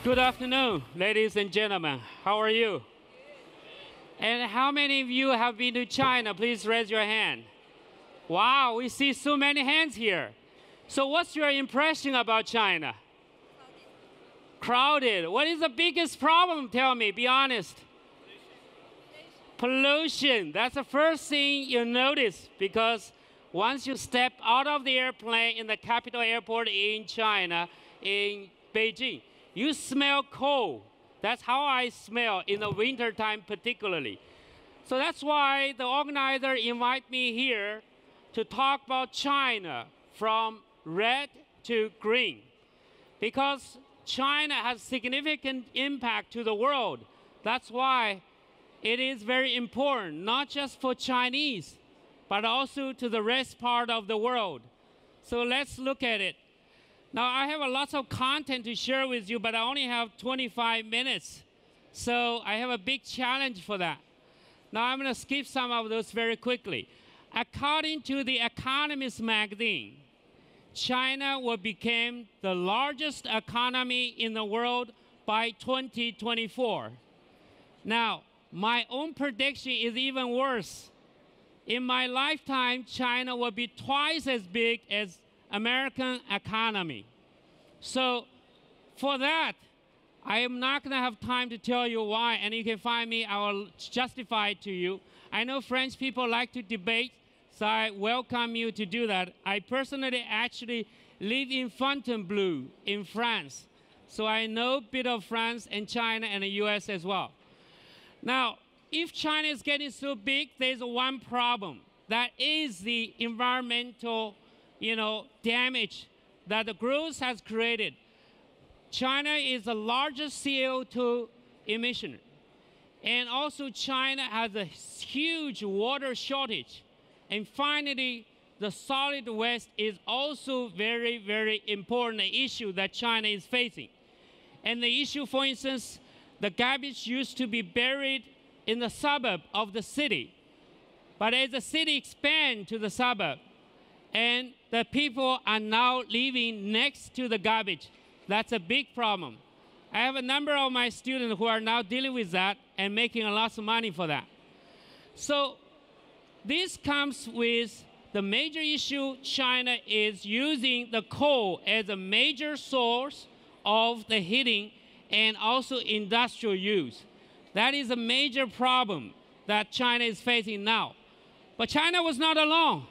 Good afternoon, ladies and gentlemen. How are you? And how many of you have been to China? Please raise your hand. Wow, we see so many hands here. So what's your impression about China? Crowded. What is the biggest problem? Tell me, be honest. Pollution. That's the first thing you notice, because once you step out of the airplane in the capital airport in China, in Beijing, you smell coal. That's how I smell in the wintertime particularly. So that's why the organizer invited me here to talk about China from red to green. Because China has significant impact to the world. That's why it is very important, not just for Chinese, but also to the rest part of the world. So let's look at it. Now, I have a lot of content to share with you, but I only have 25 minutes. So I have a big challenge for that. Now, I'm going to skip some of those very quickly. According to the Economist magazine, China will become the largest economy in the world by 2024. Now, my own prediction is even worse. In my lifetime, China will be twice as big as American economy. So for that, I am not going to have time to tell you why, and you can find me, I will justify it to you. I know French people like to debate, so I welcome you to do that. I personally actually live in Fontainebleau in France, so I know a bit of France and China and the US as well. Now, if China is getting so big, there's one problem. That is the environmental damage that the growth has created. China is the largest CO2 emission. And also China has a huge water shortage. And finally, the solid waste is also very, very important issue that China is facing. And the issue, for instance, the garbage used to be buried in the suburb of the city. But as the city expands to the suburb, and the people are now living next to the garbage. That's a big problem. I have a number of my students who are now dealing with that and making a lot of money for that. So this comes with the major issue. China is using the coal as a major source of the heating and also industrial use. That is a major problem that China is facing now. But China was not alone.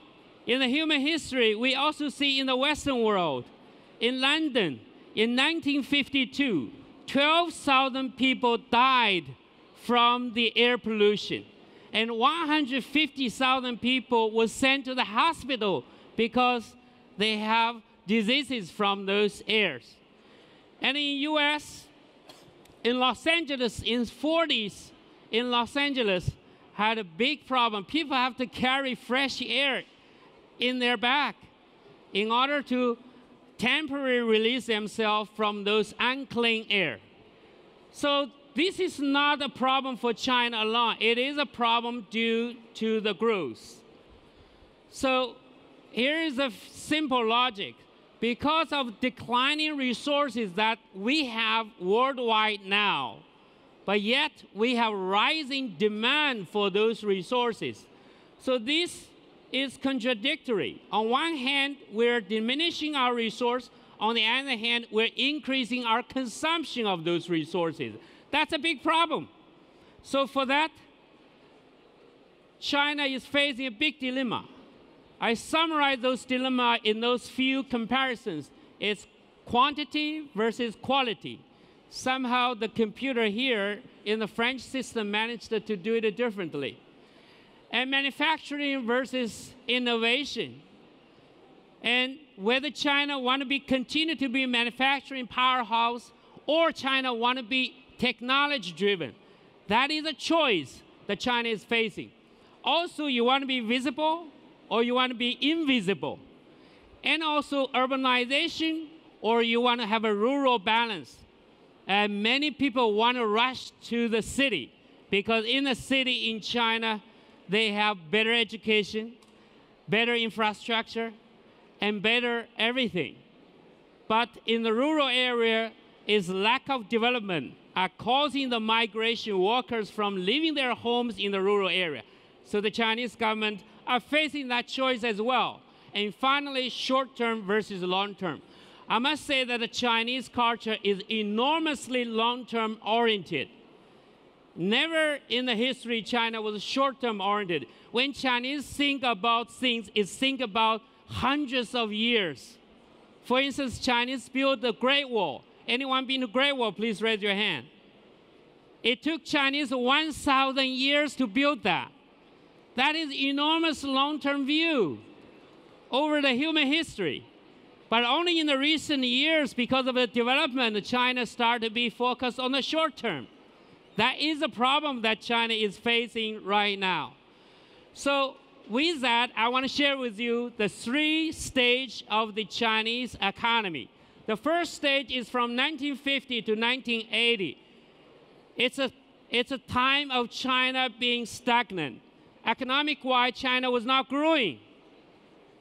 In the human history, we also see in the Western world, in London, in 1952, 12,000 people died from the air pollution. And 150,000 people were sent to the hospital because they have diseases from those airs. And in US, in Los Angeles, in 40s, in Los Angeles, had a big problem. People have to carry fresh air in their bag in order to temporarily release themselves from those unclean air. So this is not a problem for China alone. It is a problem due to the growth. So here is a simple logic. Because of declining resources that we have worldwide now, but yet we have rising demand for those resources. So this is contradictory. On one hand, we're diminishing our resource. On the other hand, we're increasing our consumption of those resources. That's a big problem. So for that, China is facing a big dilemma. I summarize those dilemmas in those few comparisons. It's quantity versus quality. Somehow the computer here in the French system managed to do it differently. And manufacturing versus innovation. And whether China want to continue to be a manufacturing powerhouse or China want to be technology driven. That is a choice that China is facing. Also, you want to be visible or you want to be invisible. And also urbanization or you want to have a rural balance. And many people want to rush to the city because in the city in China, they have better education, better infrastructure, and better everything. But in the rural area, is lack of development are causing the migration workers from leaving their homes in the rural area. So the Chinese government are facing that choice as well. And finally, short-term versus long-term. I must say that the Chinese culture is enormously long-term oriented. Never in the history China was short-term oriented. When Chinese think about things, it's think about hundreds of years. For instance, Chinese built the Great Wall. Anyone been to Great Wall, please raise your hand. It took Chinese 1,000 years to build that. That is enormous long-term view over the human history. But only in the recent years, because of the development, China started to be focused on the short term. That is a problem that China is facing right now. So with that, I want to share with you the 3 stages of the Chinese economy. The first stage is from 1950 to 1980. It's a time of China being stagnant. Economic-wise, China was not growing.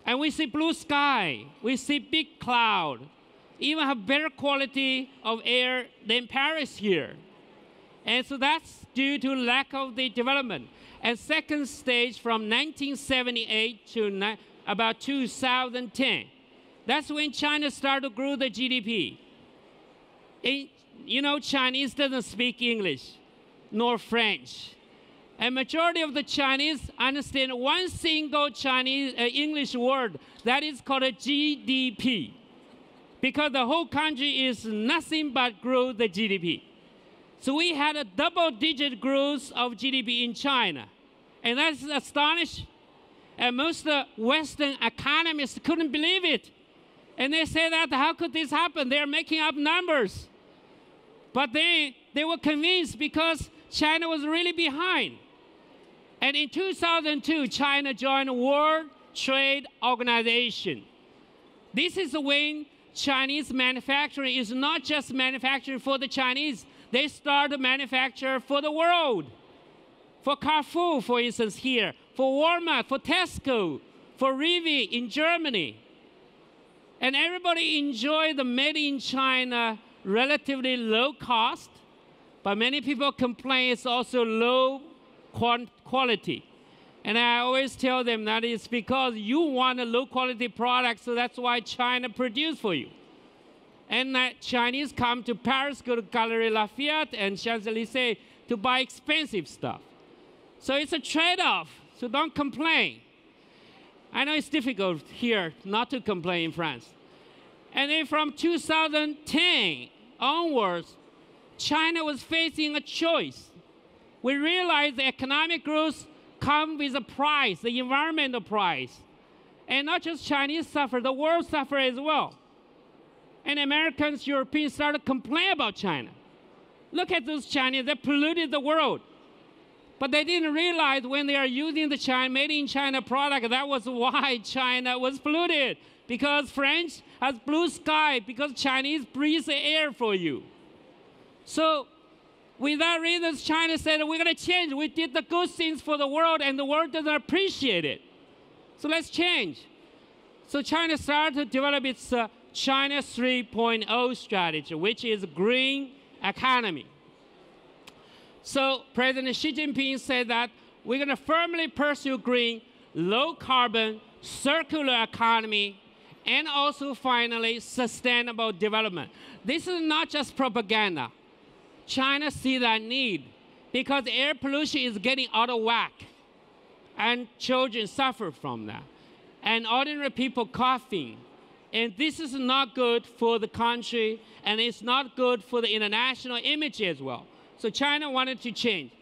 And we see blue sky, we see big cloud, even have better quality of air than Paris here. And so that's due to lack of the development. And second stage from 1978 to about 2010. That's when China started to grow the GDP. You know, Chinese doesn't speak English, nor French. And majority of the Chinese understand one single Chinese English word that is called a GDP, because the whole country is nothing but grow the GDP. So we had a double-digit growth of GDP in China, and that's astonishing. And most Western economists couldn't believe it, and they say that how could this happen? They're making up numbers, but they were convinced because China was really behind. And in 2002, China joined the World Trade Organization. This is when Chinese manufacturing is not just manufacturing for the Chinese. They start to manufacture for the world. For Carrefour, for instance, here. For Walmart, for Tesco, for Rivi in Germany. And everybody enjoy the made in China relatively low cost. But many people complain it's also low quality. And I always tell them that it's because you want a low quality product, so that's why China produce for you. And that Chinese come to Paris, go to Galeries Lafayette and Champs-Élysées to buy expensive stuff. So it's a trade-off, so don't complain. I know it's difficult here not to complain in France. And then from 2010 onwards, China was facing a choice. We realized the economic growth comes with a price, the environmental price. And not just Chinese suffer, the world suffer as well. And Americans, Europeans started to complain about China. Look at those Chinese, they polluted the world. But they didn't realize when they are using the made in China product, that was why China was polluted. Because French has blue sky, because Chinese breathe the air for you. So, with that reason, China said, we're going to change. We did the good things for the world, and the world doesn't appreciate it. So let's change. So China started to develop its China 3.0 strategy, which is green economy. So President Xi Jinping said that we're going to firmly pursue green, low carbon, circular economy, and also finally sustainable development. This is not just propaganda. China sees that need because air pollution is getting out of whack, and children suffer from that, and ordinary people coughing. And this is not good for the country, and it's not good for the international image as well. So China wanted to change.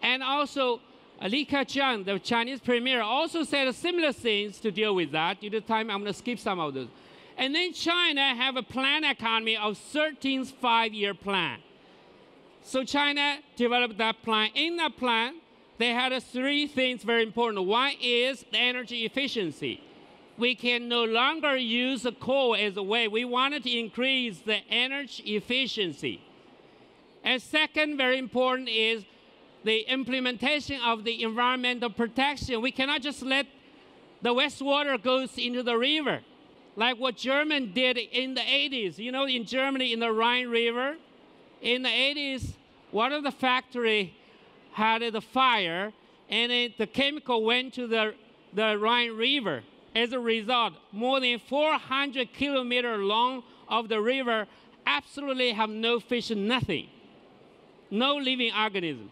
And also, Li Keqiang, the Chinese premier, also said similar things to deal with that. Due to time, I'm going to skip some of those. And then China have a planned economy of 13th five-year plan. So China developed that plan. In that plan, they had 3 things very important. One is the energy efficiency. We can no longer use coal as a way. We wanted to increase the energy efficiency. And second, very important, is the implementation of the environmental protection. We cannot just let the wastewater go into the river. like what Germany did in the 80s. You know, in Germany, in the Rhine River, in the 80s, one of the factory had a fire, and the chemical went to the Rhine River. As a result, more than 400 kilometers long of the river absolutely have no fish, nothing, no living organism.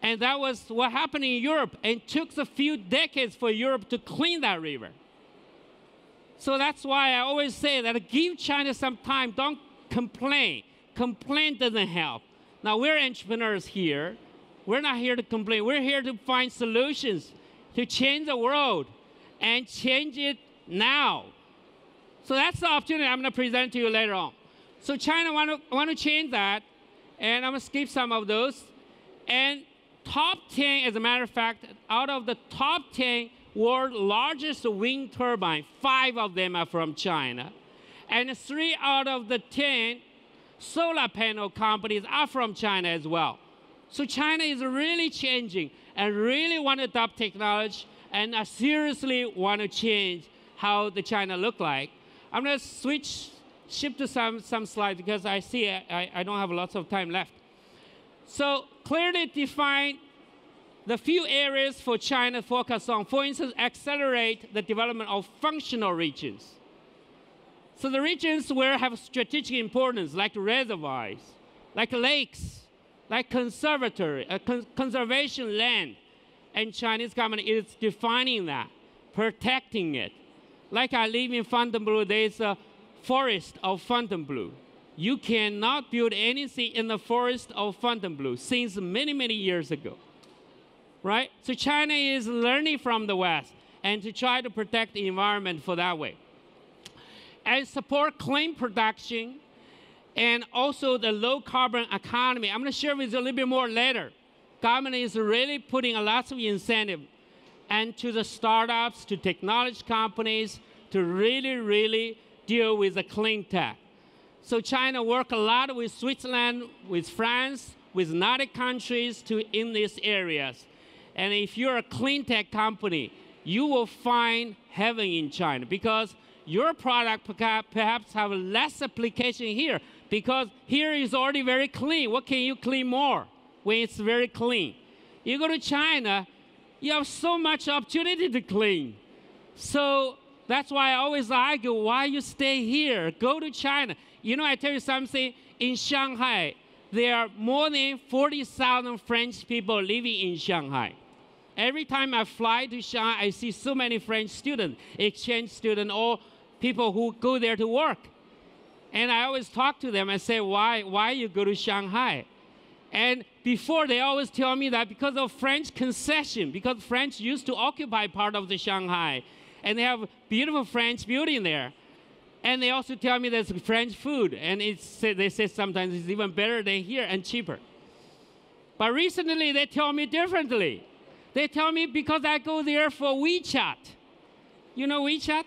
And that was what happened in Europe, and it took a few decades for Europe to clean that river. So that's why I always say that give China some time, don't complain. Complain doesn't help. Now, we're entrepreneurs here. We're not here to complain. We're here to find solutions to change the world and change it now. So that's the opportunity I'm going to present to you later on. So China want to change that, and I'm going to skip some of those. And top 10, as a matter of fact, out of the top 10 world's largest wind turbine, 5 of them are from China. And 3 out of the 10 solar panel companies are from China as well. So China is really changing and really want to adopt technology and seriously want to change how the China look like. I'm going to shift to some slides because I see I don't have lots of time left. So clearly define the few areas for China to focus on. For instance, accelerate the development of functional regions. So the regions where have strategic importance, like reservoirs, like lakes, like conservation land. And Chinese government is defining that, protecting it. Like I live in Fontainebleau, there's a forest of Fontainebleau. You cannot build anything in the forest of Fontainebleau since many, many years ago. Right? So China is learning from the West and to try to protect the environment for that way. And support clean production and also the low carbon economy. I'm going to share with you a little bit more later. Government is really putting a lot of incentive and to the startups, to technology companies, to really, really deal with the clean tech. So China work a lot with Switzerland, with France, with Nordic countries in these areas. And if you're a clean tech company, you will find heaven in China because your product perhaps have less application here because here is already very clean. What can you clean more when it's very clean? You go to China, you have so much opportunity to clean. So that's why I always argue, why you stay here? Go to China. You know, I tell you something, in Shanghai, there are more than 40,000 French people living in Shanghai. Every time I fly to Shanghai, I see so many French students, exchange students, or people who go there to work. And I always talk to them and say, why you go to Shanghai? And before, they always tell me that because of French concession, because French used to occupy part of the Shanghai, and they have beautiful French building there. And they also tell me there's French food, and they say sometimes it's even better than here and cheaper. But recently, they tell me differently. They tell me because I go there for WeChat. You know WeChat?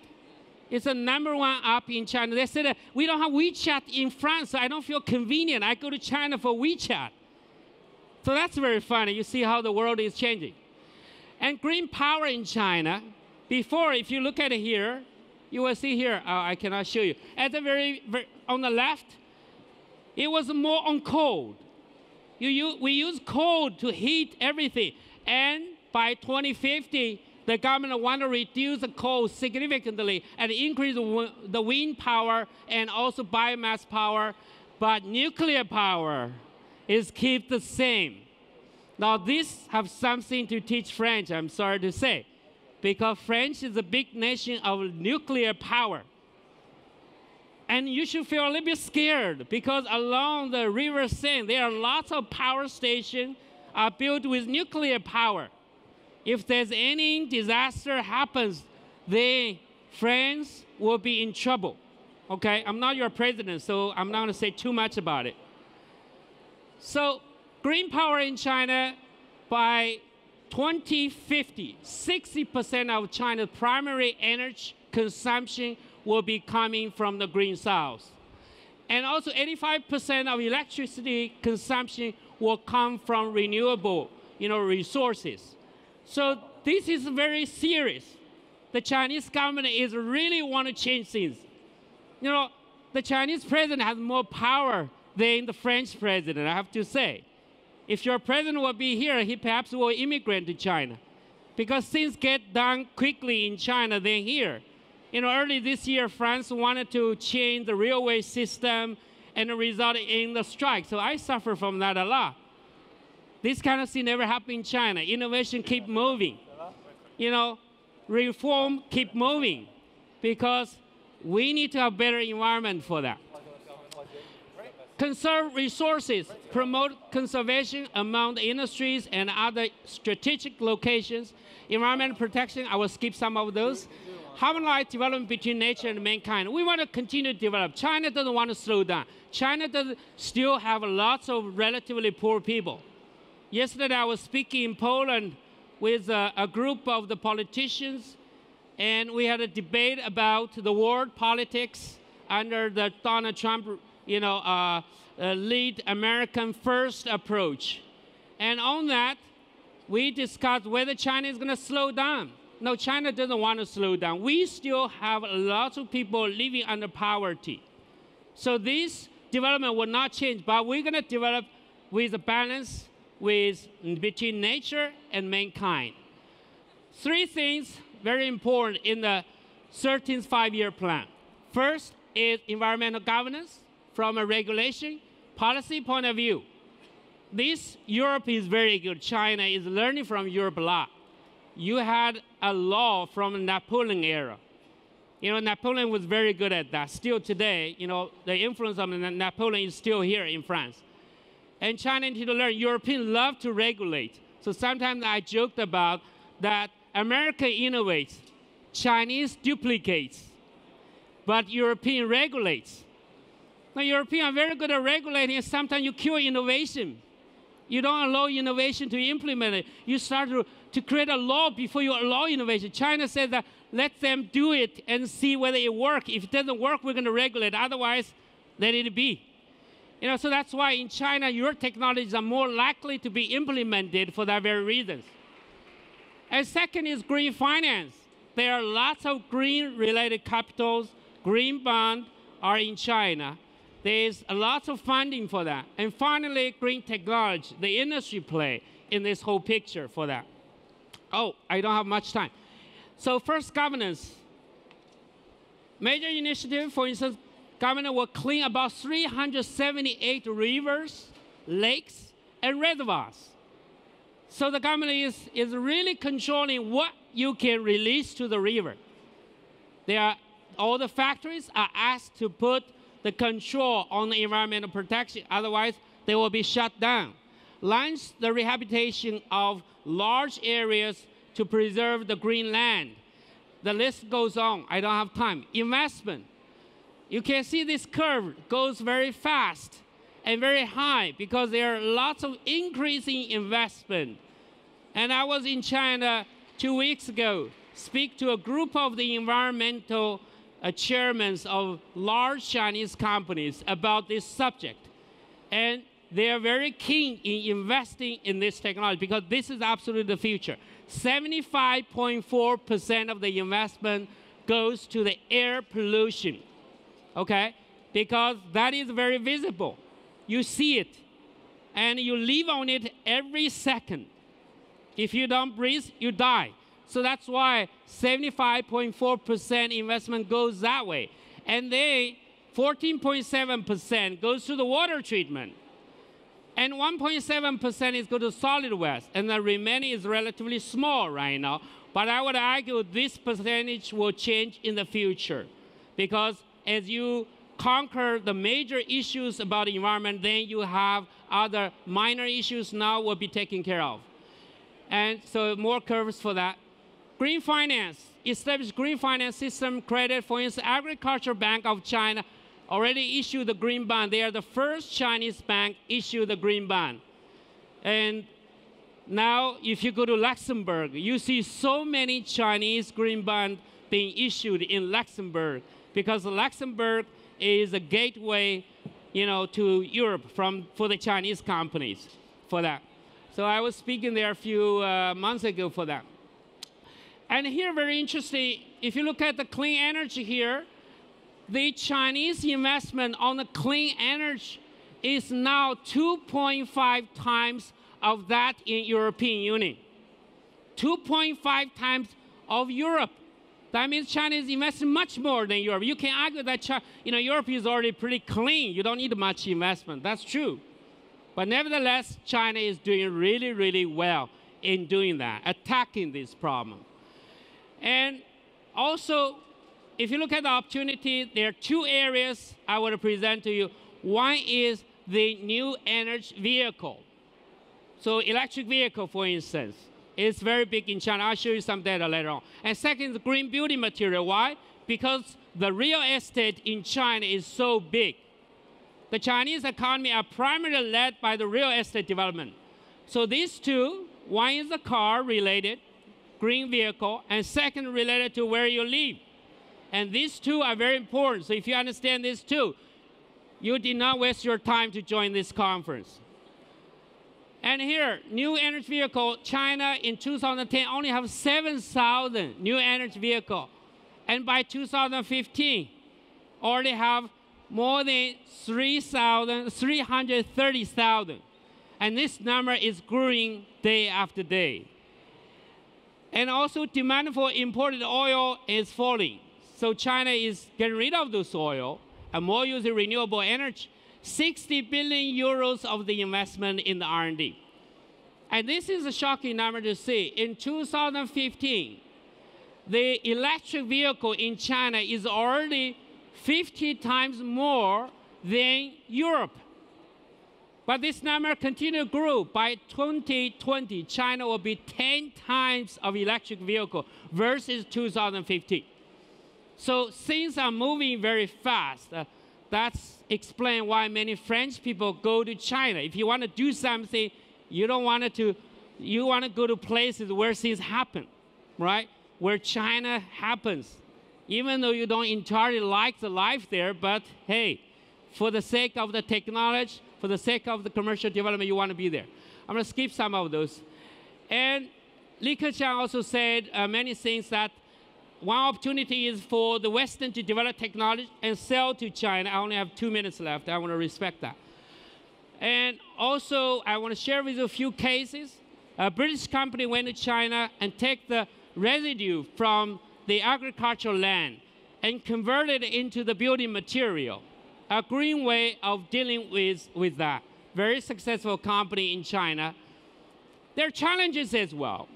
It's the #1 app in China. They said, we don't have WeChat in France, so I don't feel convenient. I go to China for WeChat. So that's very funny. You see how the world is changing. And green power in China, before, if you look at it here, you will see here, I cannot show you. At the very on the left, it was more on coal. We use coal to heat everything. And by 2050, the government want to reduce the coal significantly and increase the wind power and also biomass power. But nuclear power is kept the same. Now, this has something to teach French, I'm sorry to say, because France is a big nation of nuclear power. And you should feel a little bit scared because along the River Seine, there are lots of power stations built with nuclear power. If there's any disaster happens, then France will be in trouble. Okay, I'm not your president, so I'm not going to say too much about it. So green power in China, by 2050, 60% of China's primary energy consumption will be coming from the green source. And also 85% of electricity consumption will come from renewable resources. So this is very serious. the Chinese government is really want to change things. You know, the Chinese president has more power than the French president, I have to say. If your president will be here, he perhaps will immigrate to China, because things get done quickly in China than here. You know, early this year, France wanted to change the railway system, and it resulted in the strike. So I suffer from that a lot. This kind of thing never happened in China. Innovation keep moving. You know, reform keep moving, because we need to have better environment for that. Conserve resources, promote conservation among the industries and other strategic locations. Environmental protection, I will skip some of those. Harmonize development between nature and mankind. We want to continue to develop. China doesn't want to slow down. China does still have lots of relatively poor people. Yesterday, I was speaking in Poland with a group of the politicians, and we had a debate about the world politics under the Donald Trump, you know, lead American first approach. And on that, we discussed whether China is going to slow down. No, China doesn't want to slow down. We still have lots of people living under poverty. So this development will not change, but we're going to develop with a balance between nature and mankind. Three things very important in the 13th five-year plan. First is environmental governance from a regulation, policy point of view. This, Europe is very good. China is learning from Europe a lot. You had a law from the Napoleon era. You know, Napoleon was very good at that. Still today, you know, the influence of Napoleon is still here in France. And China needs to learn. Europeans love to regulate. So sometimes I joked about that America innovates, Chinese duplicates, but European regulates. Now, Europeans are very good at regulating, and sometimes you kill innovation. You don't allow innovation to implement it. You start to create a law before you allow innovation. China says that let them do it and see whether it works. If it doesn't work, we're going to regulate. Otherwise, let it be. You know, so that's why in China, your technologies are more likely to be implemented for that very reasons. And second is green finance. There are lots of green-related capitals. Green bonds are in China. There's a lot of funding for that. And finally, green technology, the industry play in this whole picture for that. Oh, I don't have much time. So first, governance. Major initiative, for instance, government will clean about 378 rivers, lakes, and reservoirs. So the government is really controlling what you can release to the river. All the factories are asked to put the control on the environmental protection. Otherwise, they will be shut down. Launch the rehabilitation of large areas to preserve the green land. The list goes on. I don't have time. Investment. You can see this curve goes very fast and very high because there are lots of increasing investment. And I was in China 2 weeks ago, speak to a group of the environmental chairmen of large Chinese companies about this subject. And they are very keen in investing in this technology because this is absolutely the future. 75.4% of the investment goes to the air pollution, okay? Because that is very visible. You see it, and you live on it every second. If you don't breathe, you die. So that's why 75.4% investment goes that way. And then 14.7% goes to the water treatment. And 1.7% is go to solid waste. And the remaining is relatively small right now. But I would argue this percentage will change in the future. Because as you conquer the major issues about the environment, then you have other minor issues now will be taken care of. And so more curves for that. Green finance, established green finance system credit. For instance, Agricultural Bank of China already issued the green bond. They are the first Chinese bank issue the green bond. And now, if you go to Luxembourg, you see so many Chinese green bonds being issued in Luxembourg because Luxembourg is a gateway, you know, to Europe for the Chinese companies for that. So I was speaking there a few months ago for that. And here, very interesting, if you look at the clean energy here, the Chinese investment on the clean energy is now 2.5 times of that in European Union. 2.5 times of Europe. That means China is investing much more than Europe. You can argue that Europe is already pretty clean. You don't need much investment. That's true. But nevertheless, China is doing really, really well in doing that, attacking this problem. And also, if you look at the opportunity, there are two areas I want to present to you. One is the new energy vehicle. So electric vehicle, for instance, is very big in China. I'll show you some data later on. And second is green building material. Why? Because the real estate in China is so big. The Chinese economy are primarily led by the real estate development. So these two, one is the car related, green vehicle, and second related to where you live. And these two are very important. So if you understand these two, you did not waste your time to join this conference. And here, new energy vehicle, China in 2010 only have 7,000 new energy vehicle. And by 2015, already have more than 330,000. And this number is growing day after day. And also demand for imported oil is falling. So China is getting rid of this oil and more using renewable energy. 60 billion euros of the investment in the R&D. And this is a shocking number to see. In 2015, the electric vehicle in China is already 50 times more than Europe. But this number continues to grow. By 2020, China will be 10 times of electric vehicle versus 2015. So things are moving very fast. That's explain why many French people go to China. If you want to do something, you want to go to places where things happen, right? Where China happens. Even though you don't entirely like the life there, but hey, for the sake of the technology, for the sake of the commercial development, you want to be there. I'm going to skip some of those. And Li Keqiang also said many things that one opportunity is for the Western to develop technology and sell to China. I only have 2 minutes left. I want to respect that. And also, I want to share with you a few cases. A British company went to China and take the residue from the agricultural land and converted it into the building material. A green way of dealing with that. Very successful company in China. There are challenges as well.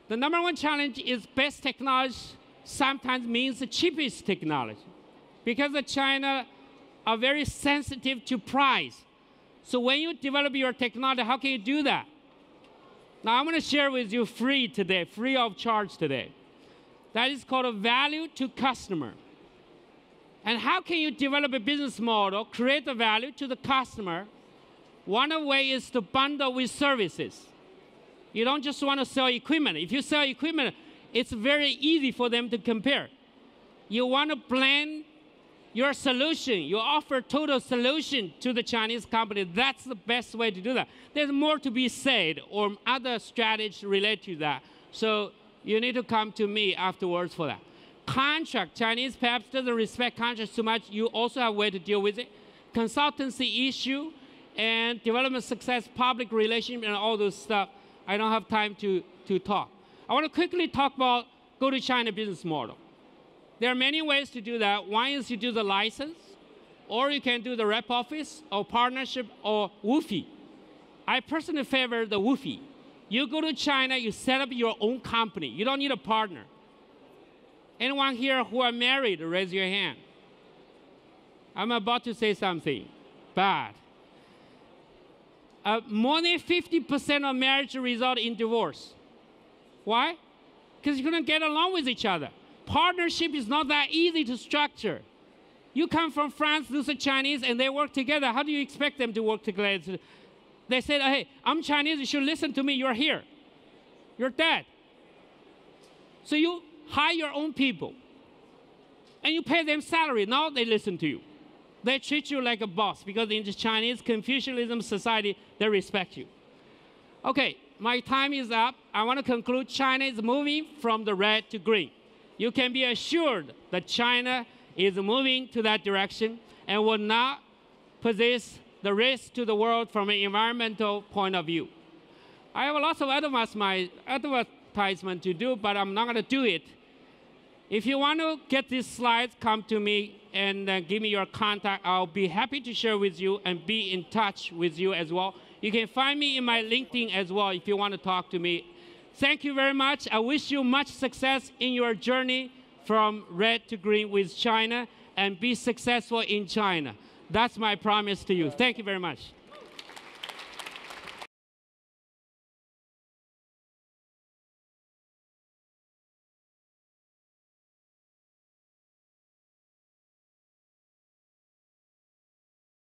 The number one challenge is best technology sometimes means the cheapest technology. Because China are very sensitive to price. So when you develop your technology, how can you do that? Now I'm going to share with you free today, free of charge today. That is called a value to customer. And how can you develop a business model, create the value to the customer? One way is to bundle with services. You don't just want to sell equipment. If you sell equipment, it's very easy for them to compare. You want to blend your solution. You offer total solution to the Chinese company. That's the best way to do that. There's more to be said or other strategies related to that. So you need to come to me afterwards for that. Contract, Chinese perhaps doesn't respect contracts too much. You also have a way to deal with it. Consultancy issue and development success, public relations, and all those stuff. I don't have time to talk. I want to quickly talk about go to China business model. There are many ways to do that. One is you do the license, or you can do the rep office, or partnership, or WOFE. I personally favor the WOFE. You go to China, you set up your own company. You don't need a partner. Anyone here who are married, raise your hand. I'm about to say something bad. More than 50% of marriage result in divorce. Why? Because you couldn't get along with each other. Partnership is not that easy to structure. You come from France, those are Chinese, and they work together. How do you expect them to work together? They said, hey, I'm Chinese, you should listen to me, you're here. You're dead. So you hire your own people, and you pay them salary. Now they listen to you. They treat you like a boss, because in the Chinese Confucianism society, they respect you. Okay, my time is up. I want to conclude. China is moving from the red to green. You can be assured that China is moving to that direction and will not possess the risk to the world from an environmental point of view. I have lots of advertisement to do, but I'm not going to do it. If you want to get these slides, come to me and give me your contact. I'll be happy to share with you and be in touch with you as well. You can find me in my LinkedIn as well if you want to talk to me. Thank you very much. I wish you much success in your journey from red to green with China, and be successful in China. That's my promise to you. Thank you very much.